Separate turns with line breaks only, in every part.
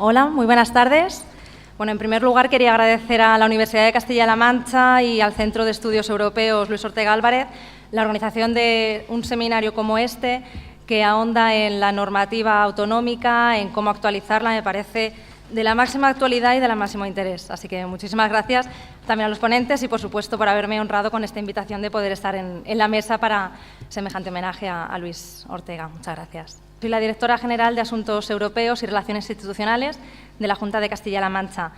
Hola, muy buenas tardes. Bueno, en primer lugar quería agradecer a la Universidad de Castilla-La Mancha y al Centro de Estudios Europeos Luis Ortega Álvarez la organización de un seminario como este que ahonda en la normativa autonómica, en cómo actualizarla, me parece de la máxima actualidad y de la máximo interés. Así que muchísimas gracias también a los ponentes y, por supuesto, por haberme honrado con esta invitación de poder estar en la mesa para semejante homenaje a Luis Ortega. Muchas gracias. Soy la directora general de Asuntos Europeos y Relaciones Institucionales de la Junta de Castilla-La Mancha.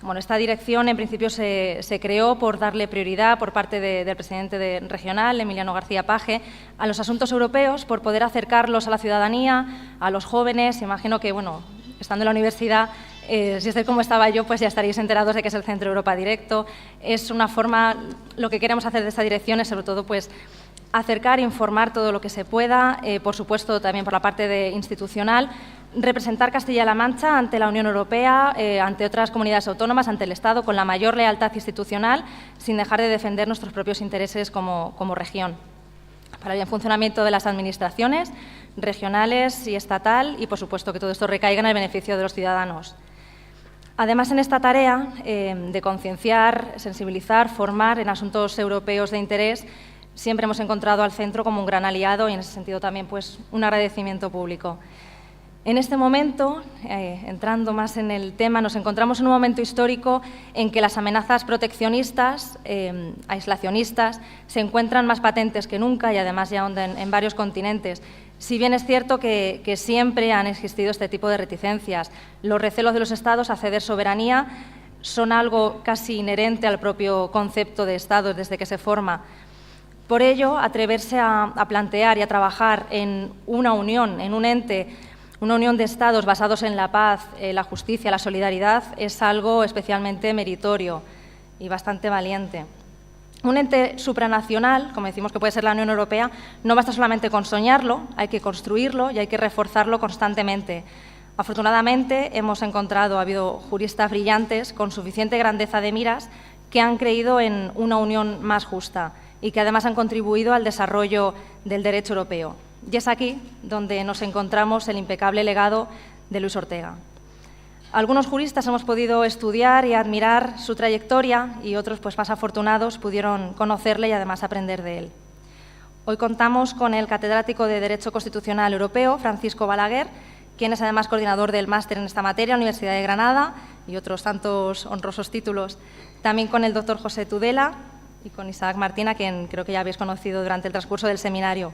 Bueno, esta dirección en principio se creó por darle prioridad por parte del presidente regional, Emiliano García Paje, a los asuntos europeos, por poder acercarlos a la ciudadanía, a los jóvenes. Imagino que, bueno, estando en la universidad, si estáis como estaba yo, pues ya estaréis enterados de que es el Centro Europa Directo. Es una forma, lo que queremos hacer de esta dirección es sobre todo pues acercar, informar todo lo que se pueda, por supuesto también por la parte institucional, representar Castilla-La Mancha ante la Unión Europea, ante otras comunidades autónomas, ante el Estado, con la mayor lealtad institucional, sin dejar de defender nuestros propios intereses como región, para el bien funcionamiento de las administraciones regionales y estatal y, por supuesto, que todo esto recaiga en el beneficio de los ciudadanos. Además, en esta tarea de concienciar, sensibilizar, formar en asuntos europeos de interés, siempre hemos encontrado al centro como un gran aliado y, en ese sentido, también pues, un agradecimiento público. En este momento, entrando más en el tema, nos encontramos en un momento histórico en que las amenazas proteccionistas, aislacionistas, se encuentran más patentes que nunca y, además, ya ahondan en varios continentes. Si bien es cierto que siempre han existido este tipo de reticencias, los recelos de los Estados a ceder soberanía son algo casi inherente al propio concepto de Estado desde que se forma. Por ello, atreverse a plantear y a trabajar en una unión, en un ente, una unión de Estados basados en la paz, la justicia, la solidaridad, es algo especialmente meritorio y bastante valiente. Un ente supranacional, como decimos que puede ser la Unión Europea, no basta solamente con soñarlo, hay que construirlo y hay que reforzarlo constantemente. Afortunadamente, hemos encontrado, ha habido juristas brillantes con suficiente grandeza de miras que han creído en una unión más justa y que además han contribuido al desarrollo del derecho europeo. Y es aquí donde nos encontramos el impecable legado de Luis Ortega. Algunos juristas hemos podido estudiar y admirar su trayectoria y otros, pues más afortunados, pudieron conocerle y además aprender de él. Hoy contamos con el catedrático de Derecho Constitucional Europeo, Francisco Balaguer, quien es además coordinador del máster en esta materia en la Universidad de Granada y otros tantos honrosos títulos. También con el doctor José Tudela y con Isaac Martín, a quien creo que ya habéis conocido durante el transcurso del seminario.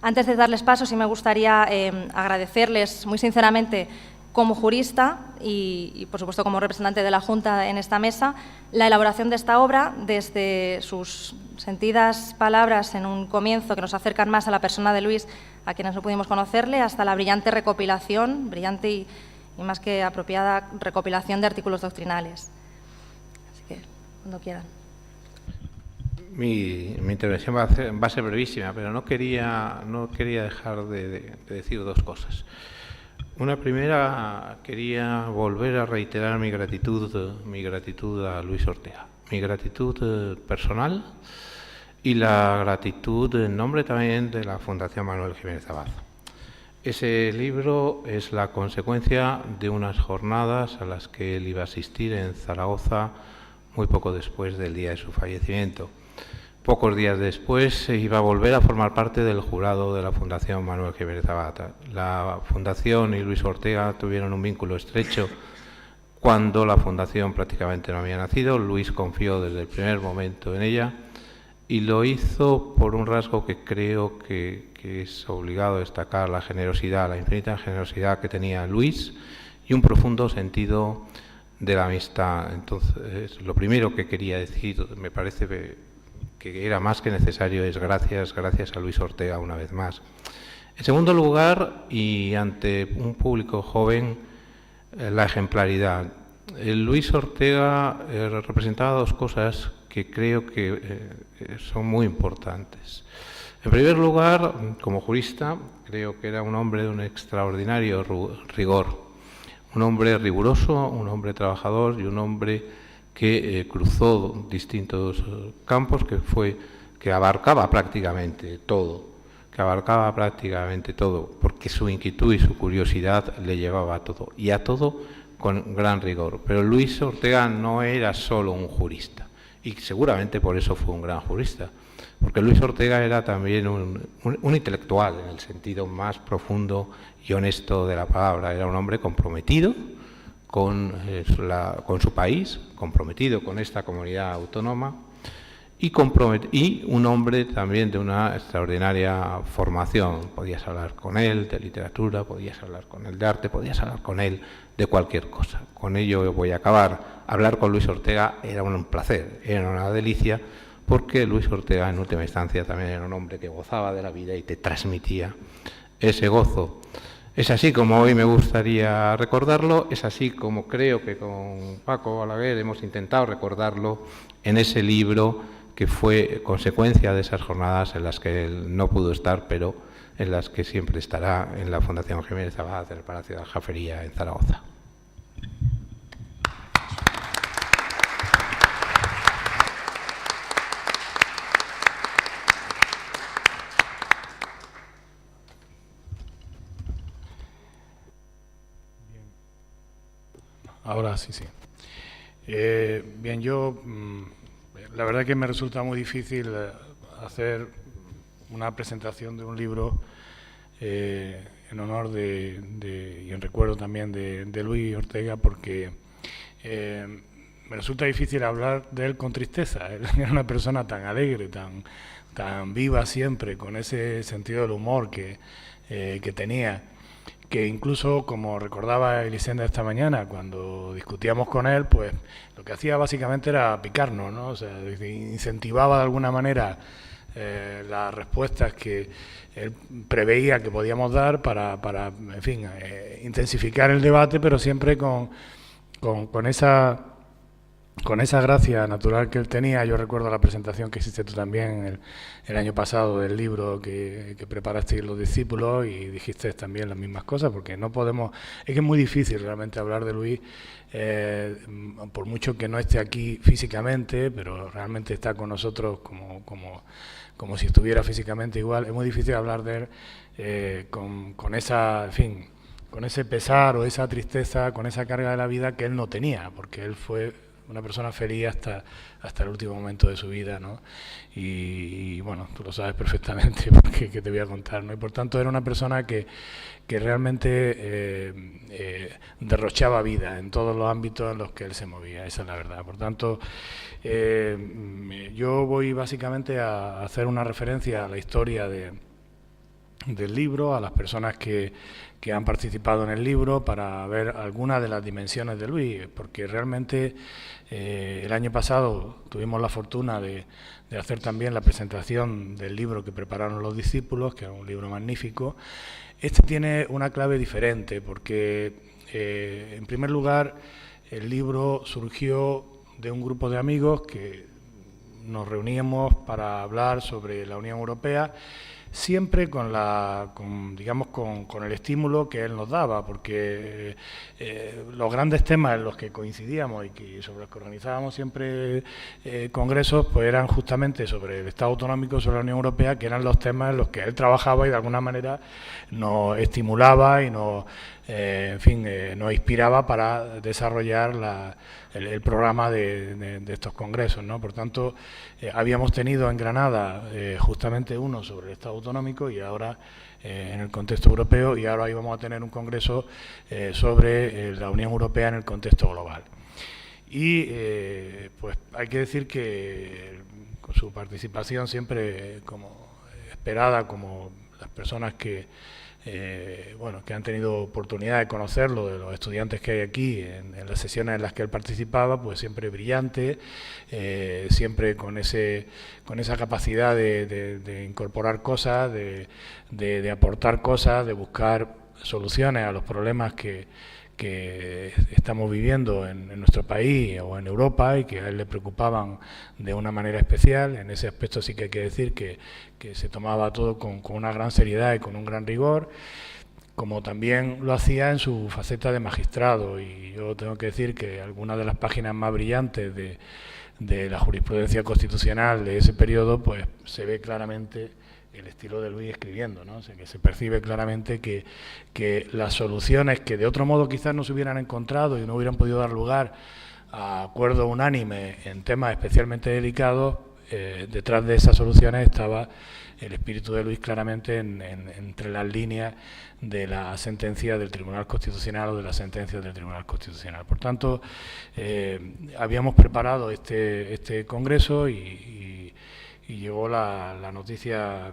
Antes de darles paso, sí me gustaría agradecerles muy sinceramente, como jurista y, por supuesto, como representante de la Junta en esta mesa, la elaboración de esta obra, desde sus sentidas palabras en un comienzo que nos acercan más a la persona de Luis, a quienes no pudimos conocerle, hasta la brillante recopilación, brillante y más que apropiada recopilación de artículos doctrinales. Así que, cuando quieran.
Mi intervención va a ser brevísima, pero no quería dejar de decir dos cosas. Una primera, quería volver a reiterar mi gratitud a Luis Ortega, mi gratitud personal y la gratitud en nombre también de la Fundación Manuel Jiménez Abad. Ese libro es la consecuencia de unas jornadas a las que él iba a asistir en Zaragoza muy poco después del día de su fallecimiento. Pocos días después se iba a volver a formar parte del jurado de la Fundación Manuel Jiménez Abad. La Fundación y Luis Ortega tuvieron un vínculo estrecho cuando la Fundación prácticamente no había nacido. Luis confió desde el primer momento en ella y lo hizo por un rasgo que creo que es obligado a destacar: la generosidad, la infinita generosidad que tenía Luis y un profundo sentido de la amistad. Entonces, lo primero que quería decir, me parece que era más que necesario, es gracias a Luis Ortega una vez más. En segundo lugar, y ante un público joven, la ejemplaridad. Luis Ortega representaba dos cosas que creo que son muy importantes. En primer lugar, como jurista, creo que era un hombre de un extraordinario rigor, un hombre riguroso, un hombre trabajador y un hombre que cruzó distintos campos, que abarcaba prácticamente todo, porque su inquietud y su curiosidad le llevaba a todo, y a todo con gran rigor. Pero Luis Ortega no era solo un jurista, y seguramente por eso fue un gran jurista, porque Luis Ortega era también un intelectual en el sentido más profundo y honesto de la palabra. Era un hombre comprometido con su país, comprometido con esta comunidad autónoma y un hombre también de una extraordinaria formación. Podías hablar con él de literatura, podías hablar con él de arte, podías hablar con él de cualquier cosa. Con ello voy a acabar. Hablar con Luis Ortega era un placer, era una delicia, porque Luis Ortega en última instancia también era un hombre que gozaba de la vida y te transmitía ese gozo. Es así como hoy me gustaría recordarlo, es así como creo que con Paco Balaguer hemos intentado recordarlo en ese libro que fue consecuencia de esas jornadas en las que él no pudo estar, pero en las que siempre estará en la Fundación Jiménez Abad del Palacio de Aljafería en Zaragoza.
Ahora sí. Bien, yo la verdad que me resulta muy difícil hacer una presentación de un libro en honor y en recuerdo también de Luis Ortega, porque me resulta difícil hablar de él con tristeza. Él era una persona tan alegre, tan viva siempre, con ese sentido del humor que tenía, que incluso, como recordaba Elisenda esta mañana, cuando discutíamos con él, pues lo que hacía básicamente era picarnos, ¿no? O sea, incentivaba de alguna manera las respuestas que él preveía que podíamos dar para en fin, intensificar el debate, pero siempre con esa gracia natural que él tenía. Yo recuerdo la presentación que hiciste tú también el año pasado del libro que preparasteis los discípulos, y dijiste también las mismas cosas, porque no podemos, es que es muy difícil realmente hablar de Luis, por mucho que no esté aquí físicamente, pero realmente está con nosotros como si estuviera físicamente igual. Es muy difícil hablar de él con esa, en fin, con ese pesar o esa tristeza, con esa carga de la vida que él no tenía, porque él fue una persona feliz hasta el último momento de su vida, ¿no? Y bueno, tú lo sabes perfectamente, porque que te voy a contar, ¿no? Y por tanto era una persona que realmente derrochaba vida en todos los ámbitos en los que él se movía, esa es la verdad. Por tanto, yo voy básicamente a hacer una referencia a la historia del libro, a las personas que han participado en el libro, para ver algunas de las dimensiones de Luis, porque realmente el año pasado tuvimos la fortuna de hacer también la presentación del libro que prepararon los discípulos, que es un libro magnífico. Este tiene una clave diferente, porque en primer lugar el libro surgió de un grupo de amigos que nos reuníamos para hablar sobre la Unión Europea, siempre con el estímulo que él nos daba, porque los grandes temas en los que coincidíamos y sobre los que organizábamos siempre congresos, pues eran justamente sobre el Estado autonómico, sobre la Unión Europea, que eran los temas en los que él trabajaba y de alguna manera nos estimulaba y nos inspiraba para desarrollar el programa de estos congresos, ¿no? Por tanto, habíamos tenido en Granada justamente uno sobre el Estado autonómico, y ahora en el contexto europeo, y ahora íbamos a tener un congreso sobre la Unión Europea en el contexto global. Y pues hay que decir que con su participación siempre como esperada, como las personas que han tenido oportunidad de conocerlo, de los estudiantes que hay aquí en las sesiones en las que él participaba, pues siempre brillante, siempre con esa capacidad de incorporar cosas, de aportar cosas, de buscar soluciones a los problemas que estamos viviendo en nuestro país o en Europa, y que a él le preocupaban de una manera especial. En ese aspecto sí que hay que decir que se tomaba todo con una gran seriedad y con un gran rigor, como también lo hacía en su faceta de magistrado. Y yo tengo que decir que algunas de las páginas más brillantes de la jurisprudencia constitucional de ese periodo, pues se ve claramente el estilo de Luis escribiendo, ¿no? O sea, que se percibe claramente que las soluciones que de otro modo quizás no se hubieran encontrado y no hubieran podido dar lugar a acuerdos unánimes en temas especialmente delicados, detrás de esas soluciones estaba el espíritu de Luis claramente entre las líneas de la sentencia del Tribunal Constitucional o de las sentencias del Tribunal Constitucional. Por tanto, habíamos preparado este congreso y llegó la noticia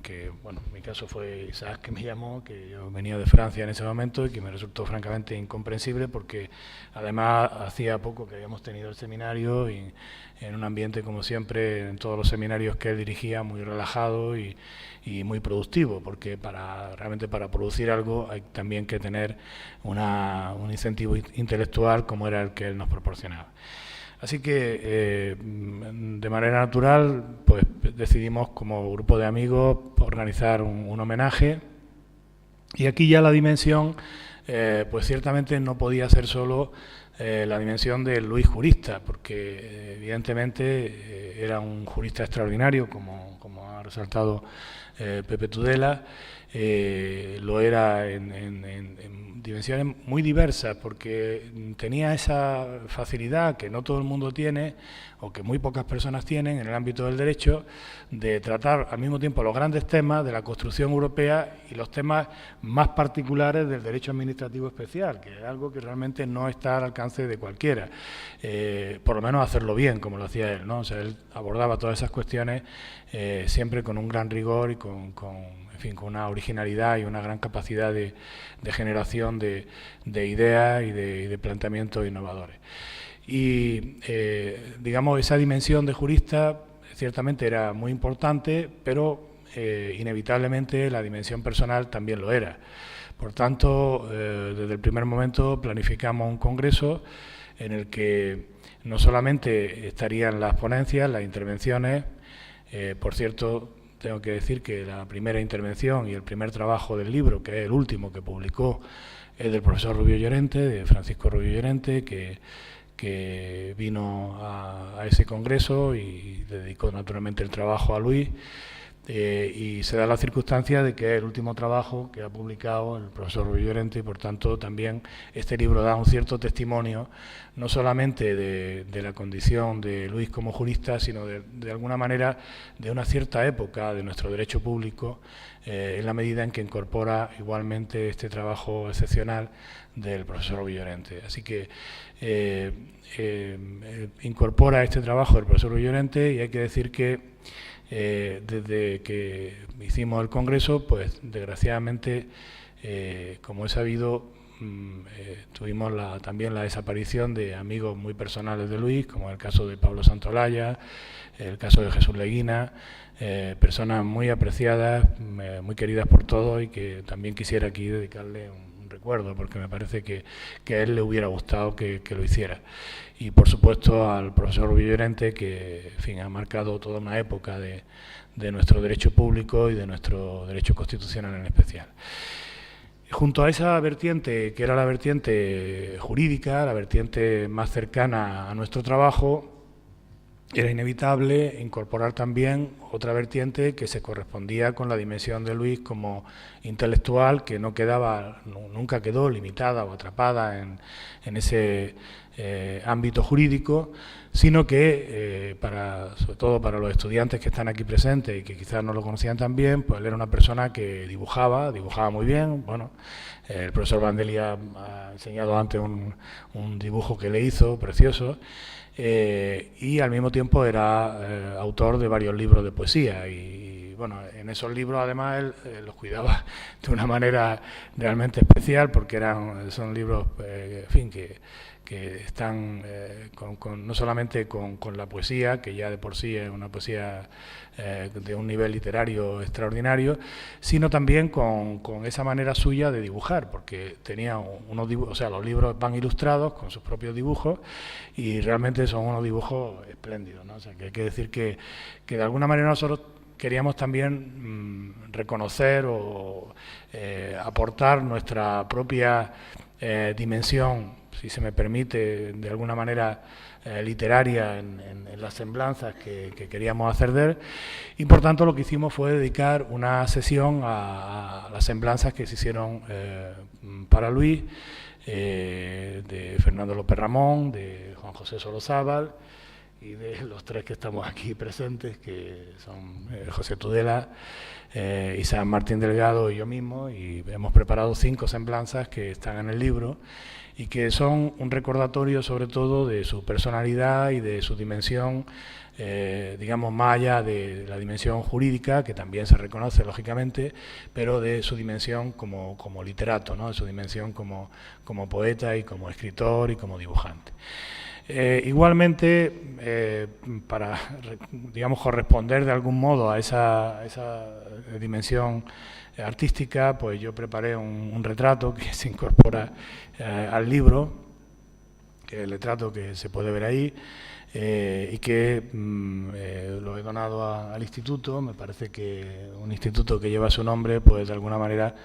que, bueno, en mi caso fue Isaac que me llamó, que yo venía de Francia en ese momento y que me resultó francamente incomprensible porque además hacía poco que habíamos tenido el seminario y en un ambiente, como siempre, en todos los seminarios que él dirigía, muy relajado y muy productivo, porque realmente para producir algo hay también que tener un incentivo intelectual como era el que él nos proporcionaba. Así que, de manera natural, pues decidimos como grupo de amigos organizar un homenaje. Y aquí ya la dimensión, pues ciertamente no podía ser solo la dimensión del Luis jurista, porque evidentemente era un jurista extraordinario, como ha resaltado Pepe Tudela. Lo era en dimensiones muy diversas, porque tenía esa facilidad que no todo el mundo tiene, o que muy pocas personas tienen en el ámbito del derecho, de tratar al mismo tiempo los grandes temas de la construcción europea y los temas más particulares del derecho administrativo especial, que es algo que realmente no está al alcance de cualquiera, por lo menos hacerlo bien, como lo hacía él, ¿no? O sea, él abordaba todas esas cuestiones siempre con un gran rigor y con una originalidad y una gran capacidad de generación de ideas y de planteamientos innovadores. Y, digamos, esa dimensión de jurista ciertamente era muy importante, pero inevitablemente la dimensión personal también lo era. Por tanto, desde el primer momento planificamos un congreso en el que no solamente estarían las ponencias, las intervenciones, por cierto, tengo que decir que la primera intervención y el primer trabajo del libro, que es el último que publicó, es del profesor Rubio Llorente, de Francisco Rubio Llorente, que vino a ese congreso y dedicó naturalmente el trabajo a Luis. Y se da la circunstancia de que es el último trabajo que ha publicado el profesor Rubio Llorente y por tanto también este libro da un cierto testimonio no solamente de la condición de Luis como jurista, sino de alguna manera de una cierta época de nuestro derecho público, en la medida en que incorpora igualmente este trabajo excepcional del profesor Rubio Llorente. Así que incorpora este trabajo del profesor Rubio Llorente y hay que decir que desde que hicimos el congreso, pues desgraciadamente, como he sabido, tuvimos también la desaparición de amigos muy personales de Luis, como el caso de Pablo Santolaya, el caso de Jesús Leguina, personas muy apreciadas, muy queridas por todos y que también quisiera aquí dedicarle un recuerdo, porque me parece que a él le hubiera gustado que lo hiciera. Y por supuesto al profesor Rubio Llorente, que en fin, ha marcado toda una época de nuestro derecho público y de nuestro derecho constitucional en especial. Junto a esa vertiente, que era la vertiente jurídica, la vertiente más cercana a nuestro trabajo, era inevitable incorporar también otra vertiente que se correspondía con la dimensión de Luis como intelectual, que nunca quedó limitada o atrapada en ese ámbito jurídico, sino que, sobre todo para los estudiantes que están aquí presentes y que quizás no lo conocían tan bien, pues él era una persona que dibujaba muy bien. Bueno, el profesor Bandeli ha enseñado antes un dibujo que le hizo, precioso, y al mismo tiempo era autor de varios libros de poesía y bueno, en esos libros además él los cuidaba de una manera realmente especial porque son libros en fin, que están no solamente con la poesía, que ya de por sí es una poesía de un nivel literario extraordinario, sino también con esa manera suya de dibujar, porque tenía unos dibujos, o sea, los libros van ilustrados con sus propios dibujos y realmente son unos dibujos espléndidos, ¿no? O sea, que hay que decir que de alguna manera nosotros queríamos también reconocer o aportar nuestra propia dimensión si se me permite, de alguna manera literaria en las semblanzas que queríamos hacer de él, y por tanto lo que hicimos fue dedicar una sesión a las semblanzas que se hicieron para Luis, de Fernando López Ramón, de Juan José Solozábal y de los tres que estamos aquí presentes, que son José Tudela, Isaac Martín Delgado y yo mismo, y hemos preparado 5 semblanzas que están en el libro y que son un recordatorio sobre todo de su personalidad y de su dimensión, digamos, más allá de la dimensión jurídica, que también se reconoce lógicamente, pero de su dimensión como literato, ¿no? De su dimensión como poeta y como escritor y como dibujante. Igualmente, para, digamos, corresponder de algún modo a esa dimensión artística, pues yo preparé un retrato que se incorpora al libro, que es el retrato que se puede ver ahí, y que lo he donado al instituto. Me parece que un instituto que lleva su nombre, pues de alguna manera,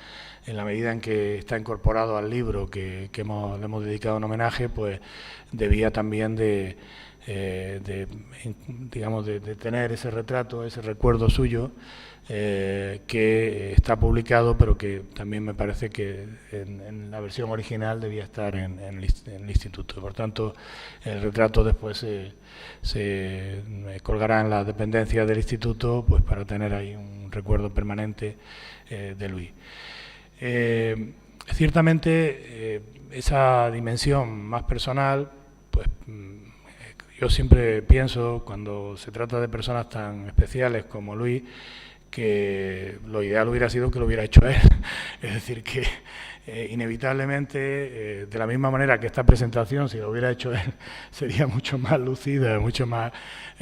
en la medida en que está incorporado al libro que le hemos dedicado un homenaje, pues debía también de tener ese retrato, ese recuerdo suyo, que está publicado, pero que también me parece que en la versión original debía estar en el instituto. Por tanto, el retrato después se colgará en las dependencias del instituto, pues para tener ahí un recuerdo permanente de Luis. Ciertamente, esa dimensión más personal, pues yo siempre pienso, cuando se trata de personas tan especiales como Luis, que lo ideal hubiera sido que lo hubiera hecho él. Es decir, que inevitablemente, de la misma manera que esta presentación, si lo hubiera hecho él, sería mucho más lucida, mucho más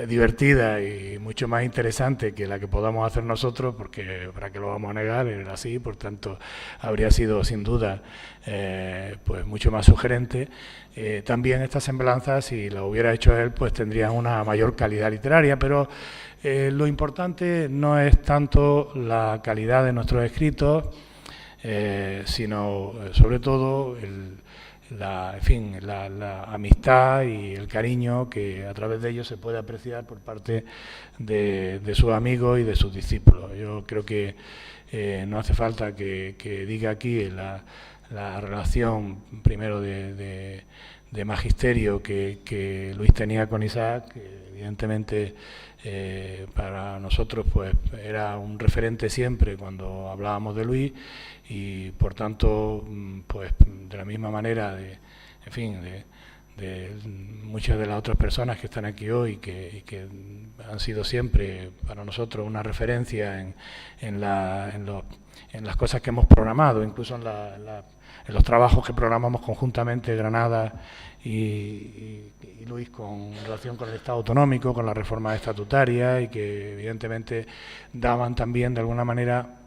divertida y mucho más interesante que la que podamos hacer nosotros, porque para qué lo vamos a negar, era así. Por tanto, habría sido sin duda pues mucho más sugerente. También estas semblanzas, si lo hubiera hecho él, pues tendrían una mayor calidad literaria, pero lo importante no es tanto la calidad de nuestros escritos, sino sobre todo la amistad y el cariño que a través de ellos se puede apreciar por parte de sus amigos y de sus discípulos. Yo creo que no hace falta que diga aquí la relación primero de magisterio que Luis tenía con Isaac, que evidentemente para nosotros pues era un referente siempre cuando hablábamos de Luis, y por tanto pues de la misma manera de muchas de las otras personas que están aquí hoy, que han sido siempre para nosotros una referencia en las cosas que hemos programado, incluso en los trabajos que programamos conjuntamente Granada y Luis con relación con el Estado autonómico, con la reforma estatutaria, y que evidentemente daban también de alguna manera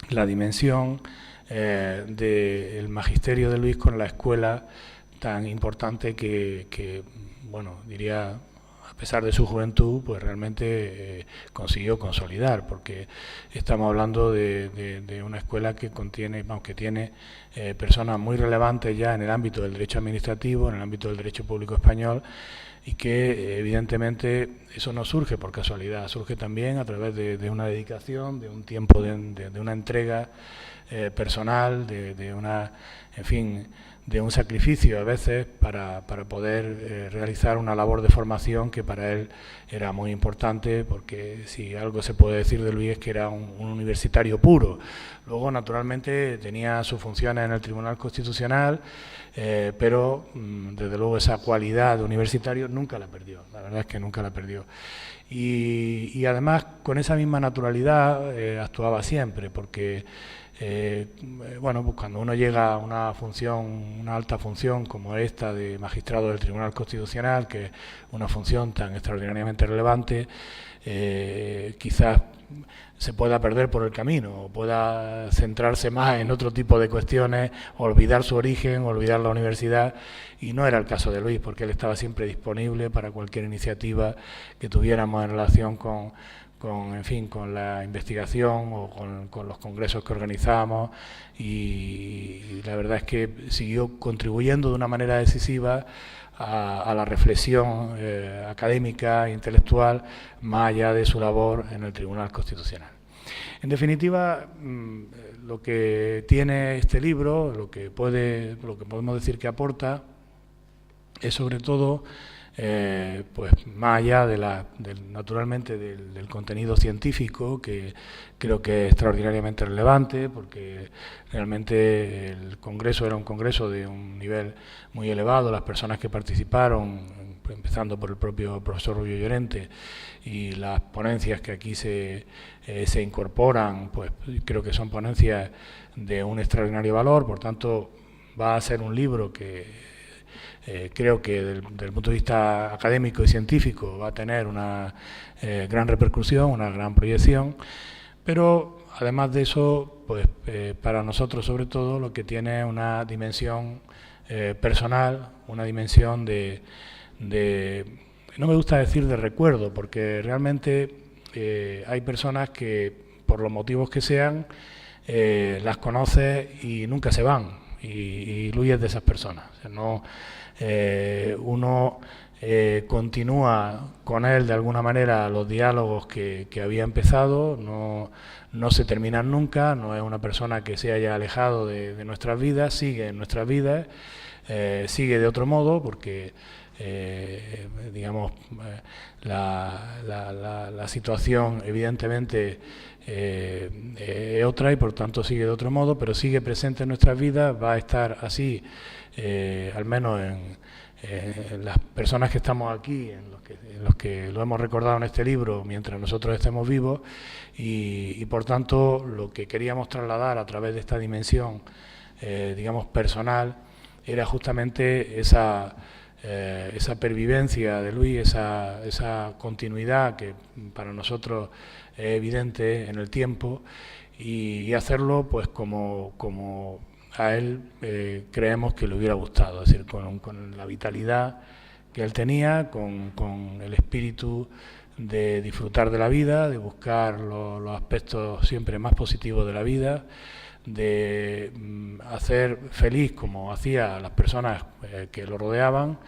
la dimensión del magisterio de Luis con la escuela tan importante que bueno, diría, a pesar de su juventud, pues realmente consiguió consolidar, porque estamos hablando de una escuela que tiene personas muy relevantes ya en el ámbito del derecho administrativo, en el ámbito del derecho público español, y que evidentemente eso no surge por casualidad, surge también a través de una dedicación, de un tiempo, de una entrega personal, de un sacrificio a veces para poder realizar una labor de formación que para él era muy importante, porque si algo se puede decir de Luis es que era un universitario puro. Luego, naturalmente, tenía sus funciones en el Tribunal Constitucional, pero desde luego esa cualidad de universitario nunca la perdió, la verdad es que nunca la perdió. Y además, con esa misma naturalidad actuaba siempre, porque bueno, pues cuando uno llega a una función, una alta función como esta de magistrado del Tribunal Constitucional, que es una función tan extraordinariamente relevante, quizás se pueda perder por el camino, o pueda centrarse más en otro tipo de cuestiones, olvidar su origen, olvidar la universidad, y no era el caso de Luis, porque él estaba siempre disponible para cualquier iniciativa que tuviéramos en relación con en fin, con la investigación o con los congresos que organizábamos, y la verdad es que siguió contribuyendo de una manera decisiva a la reflexión académica e intelectual, más allá de su labor en el Tribunal Constitucional. En definitiva, lo que tiene este libro, lo que podemos decir que aporta, es sobre todo, pues más allá naturalmente del contenido científico, que creo que es extraordinariamente relevante, porque realmente el congreso era un congreso de un nivel muy elevado. Las personas que participaron, empezando por el propio profesor Rubio Llorente, y las ponencias que aquí se incorporan, pues creo que son ponencias de un extraordinario valor. Por tanto, va a ser un libro que creo que desde el punto de vista académico y científico va a tener una gran repercusión, una gran proyección, pero además de eso, pues para nosotros sobre todo lo que tiene es una dimensión personal, una dimensión no me gusta decir de recuerdo, porque realmente hay personas que, por los motivos que sean, las conoces y nunca se van, y huyes de esas personas. O sea, no, uno continúa con él de alguna manera los diálogos que había empezado, no se terminan nunca, no es una persona que se haya alejado de nuestras vidas, sigue en nuestras vidas, sigue de otro modo, porque digamos, la situación evidentemente es otra, y por tanto sigue de otro modo, pero sigue presente en nuestras vidas, va a estar así, al menos en las personas que estamos aquí, en los que lo hemos recordado en este libro, mientras nosotros estemos vivos, y por tanto lo que queríamos trasladar a través de esta dimensión, digamos, personal, era justamente esa pervivencia de Luis, esa continuidad que para nosotros es evidente en el tiempo, y hacerlo pues como a él creemos que le hubiera gustado, es decir, con la vitalidad que él tenía, con el espíritu de disfrutar de la vida, de buscar los aspectos siempre más positivos de la vida, de hacer feliz como hacía a las personas que lo rodeaban,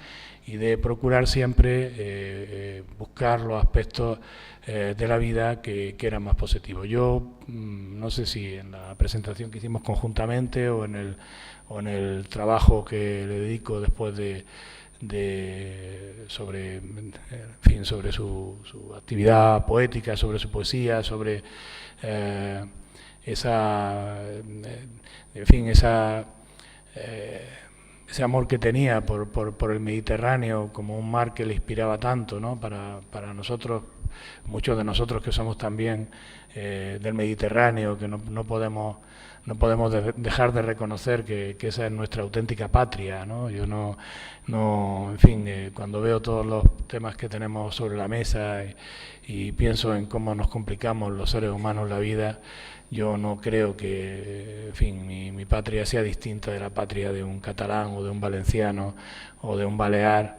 y de procurar siempre buscar los aspectos de la vida que eran más positivos. Yo no sé si en la presentación que hicimos conjuntamente o en el trabajo que le dedico después sobre su actividad poética, sobre su poesía, sobre ese amor que tenía por el Mediterráneo como un mar que le inspiraba tanto, ¿no? Para nosotros, muchos de nosotros que somos también del Mediterráneo, que no podemos dejar de reconocer que esa es nuestra auténtica patria, ¿no? Yo en fin, cuando veo todos los temas que tenemos sobre la mesa y pienso en cómo nos complicamos los seres humanos la vida, yo no creo que, en fin, mi patria sea distinta de la patria de un catalán o de un valenciano o de un balear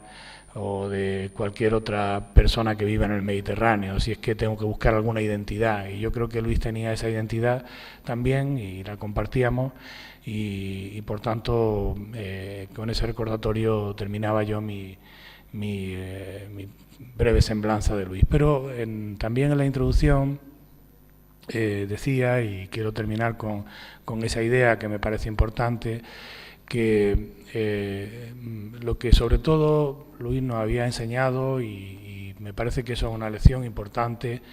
o de cualquier otra persona que viva en el Mediterráneo, si es que tengo que buscar alguna identidad. Y yo creo que Luis tenía esa identidad también y la compartíamos, y por tanto con ese recordatorio terminaba yo mi breve semblanza de Luis. Pero también en la introducción decía, y quiero terminar con esa idea que me parece importante, que lo que sobre todo Luis nos había enseñado, y me parece que eso es una lección importante,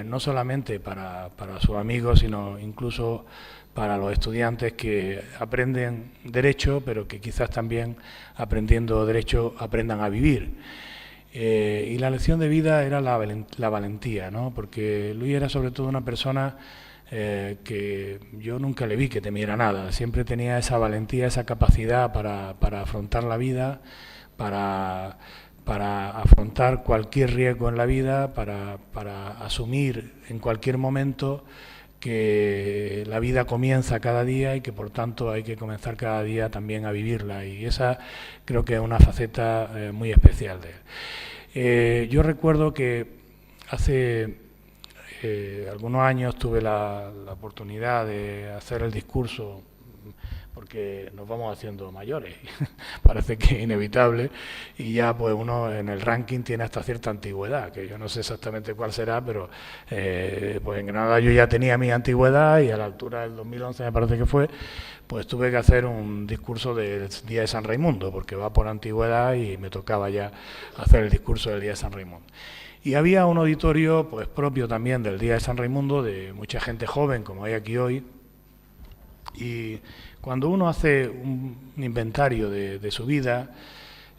no solamente para sus amigos, sino incluso para los estudiantes que aprenden Derecho, pero que quizás también aprendiendo Derecho aprendan a vivir. Y la lección de vida era la valentía, ¿no? Porque Luis era sobre todo una persona que yo nunca le vi que temiera nada. Siempre tenía esa valentía, esa capacidad para afrontar la vida, para afrontar cualquier riesgo en la vida, para asumir en cualquier momento que la vida comienza cada día y que por tanto hay que comenzar cada día también a vivirla, y esa creo que es una faceta muy especial de él. Yo recuerdo que hace algunos años tuve la oportunidad de hacer el discurso, porque nos vamos haciendo mayores, parece que es inevitable, y ya pues uno en el ranking tiene hasta cierta antigüedad, que yo no sé exactamente cuál será, pero pues en Granada yo ya tenía mi antigüedad y a la altura del 2011 me parece que fue, pues tuve que hacer un discurso del Día de San Raimundo, porque va por antigüedad y me tocaba ya hacer el discurso del Día de San Raimundo. Y había un auditorio pues propio también del Día de San Raimundo, de mucha gente joven, como hay aquí hoy, y cuando uno hace un inventario de su vida,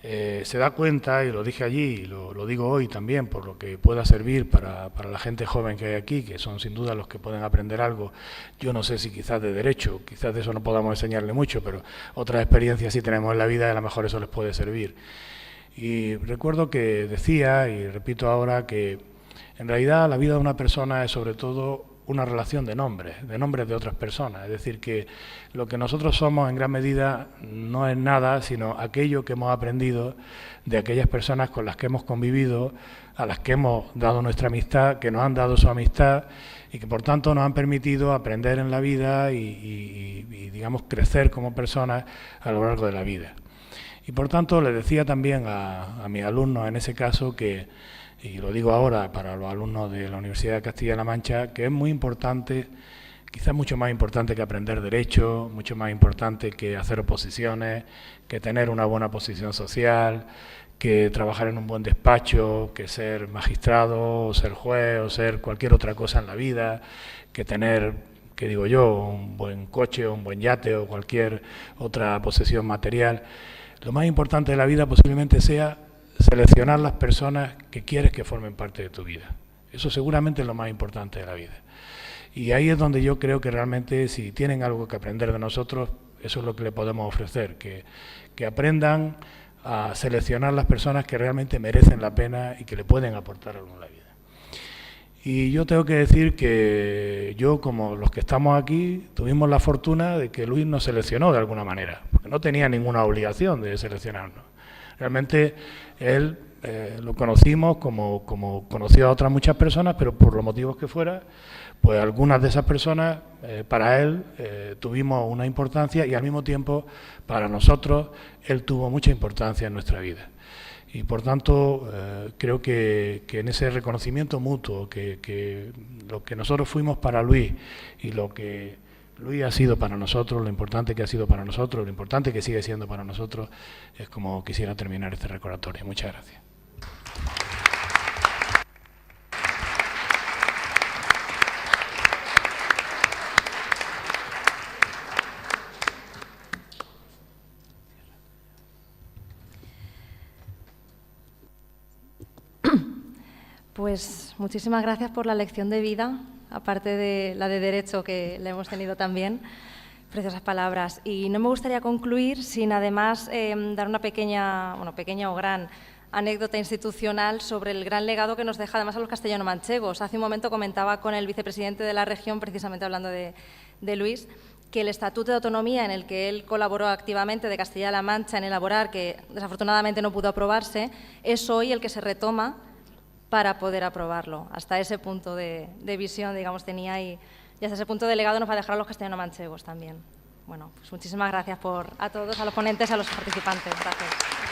se da cuenta, y lo dije allí, y lo digo hoy también, por lo que pueda servir para la gente joven que hay aquí, que son sin duda los que pueden aprender algo. Yo no sé si quizás de derecho, quizás de eso no podamos enseñarle mucho, pero otras experiencias sí tenemos en la vida y a lo mejor eso les puede servir. Y recuerdo que decía, y repito ahora, que en realidad la vida de una persona es sobre todo una relación de nombres de otras personas. Es decir, que lo que nosotros somos en gran medida no es nada, sino aquello que hemos aprendido de aquellas personas con las que hemos convivido, a las que hemos dado nuestra amistad, que nos han dado su amistad y que por tanto nos han permitido aprender en la vida y digamos, crecer como personas a lo largo de la vida. Y por tanto le decía también a mis alumnos en ese caso que, y lo digo ahora para los alumnos de la Universidad de Castilla-La Mancha, que es muy importante, quizás mucho más importante que aprender derecho, mucho más importante que hacer oposiciones, que tener una buena posición social, que trabajar en un buen despacho, que ser magistrado, o ser juez, o ser cualquier otra cosa en la vida, que tener, que digo yo, un buen coche, o un buen yate, o cualquier otra posesión material. Lo más importante de la vida posiblemente sea seleccionar las personas que quieres que formen parte de tu vida. Eso seguramente es lo más importante de la vida. Y ahí es donde yo creo que realmente si tienen algo que aprender de nosotros, eso es lo que le podemos ofrecer, que aprendan a seleccionar las personas que realmente merecen la pena y que le pueden aportar algo en la vida. Y yo tengo que decir que yo, como los que estamos aquí, tuvimos la fortuna de que Luis nos seleccionó de alguna manera, porque no tenía ninguna obligación de seleccionarnos. Realmente él lo conocimos como conoció a otras muchas personas, pero por los motivos que fuera, pues algunas de esas personas para él tuvimos una importancia y al mismo tiempo para nosotros él tuvo mucha importancia en nuestra vida. Y por tanto creo que en ese reconocimiento mutuo, que lo que nosotros fuimos para Luis y lo que Luis ha sido para nosotros, lo importante que ha sido para nosotros, lo importante que sigue siendo para nosotros, es como quisiera terminar este recordatorio. Muchas gracias.
Pues muchísimas gracias por la lección de vida, aparte de la de Derecho que le hemos tenido también. Preciosas palabras. Y no me gustaría concluir sin además dar una pequeña o gran anécdota institucional sobre el gran legado que nos deja además a los castellano-manchegos. Hace un momento comentaba con el vicepresidente de la región, precisamente hablando de Luis, que el Estatuto de Autonomía en el que él colaboró activamente de Castilla-La Mancha en elaborar, que desafortunadamente no pudo aprobarse, es hoy el que se retoma para poder aprobarlo. Hasta ese punto de visión, digamos, tenía y hasta ese punto de legado nos va a dejar a los castellano-manchegos también. Bueno, pues muchísimas gracias a todos, a los ponentes, a los participantes. Gracias.